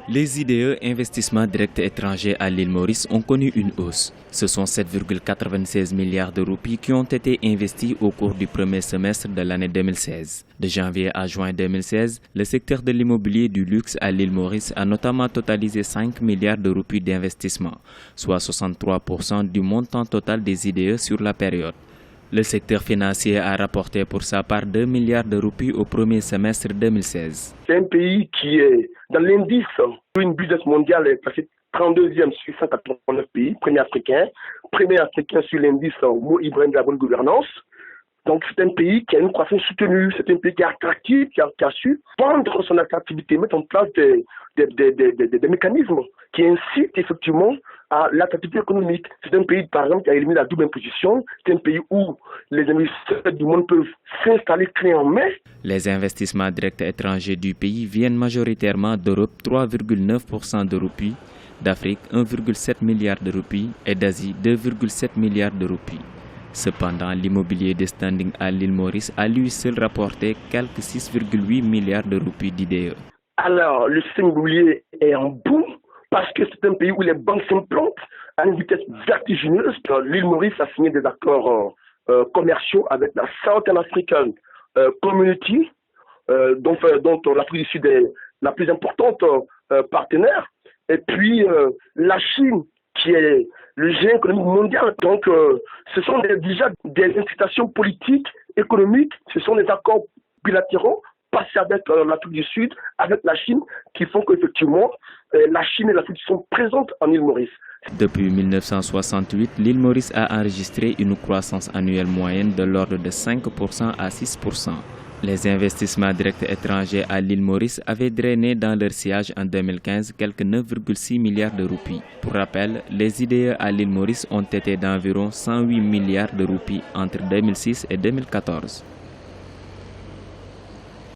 Les IDE, investissements directs étrangers à l'île Maurice, ont connu une hausse. Ce sont 7,96 milliards de roupies qui ont été investis au cours du premier semestre de l'année 2016. De janvier à juin 2016, le secteur de l'immobilier du luxe à l'île Maurice a notamment totalisé 5 milliards de roupies d'investissement, soit 63% du montant total des IDE sur la période. Le secteur financier a rapporté pour sa part 2 milliards de roupies au premier semestre 2016. C'est un pays qui est dans l'indice d'une business mondiale est classé 32e sur 189 pays, premier africain sur l'indice Mo Ibrahim de la bonne gouvernance. Donc c'est un pays qui a une croissance soutenue, c'est un pays qui est attractif, qui a su vendre son attractivité, mettre en place des mécanismes qui incitent effectivement à l'attractivité économique. C'est un pays, par exemple, qui a éliminé la double imposition. C'est un pays où les investisseurs du monde peuvent s'installer clé en main. Les investissements directs étrangers du pays viennent majoritairement d'Europe, 3,9% de roupies, d'Afrique, 1,7 milliard de roupies et d'Asie, 2,7 milliards de roupies. Cependant, l'immobilier de standing à l'île Maurice a lui seul rapporté quelques 6,8 milliards de roupies d'IDE. Alors, le système immobilier est en boom parce que c'est un pays où les banques s'implantent à une vitesse vertigineuse. L'île Maurice a signé des accords commerciaux avec la Southern African Community, dont l'Afrique du Sud est la plus importante partenaire. Et puis, la Chine, qui est le géant économique mondial. Donc, ce sont déjà des incitations politiques, économiques, ce sont des accords bilatéraux passés avec l'Afrique du Sud, avec la Chine, qui font qu'effectivement, la Chine et l'Afrique sont présentes en île Maurice. Depuis 1968, l'île Maurice a enregistré une croissance annuelle moyenne de l'ordre de 5% à 6%. Les investissements directs étrangers à l'île Maurice avaient drainé dans leur sillage en 2015 quelques 9,6 milliards de roupies. Pour rappel, les IDE à l'île Maurice ont été d'environ 108 milliards de roupies entre 2006 et 2014.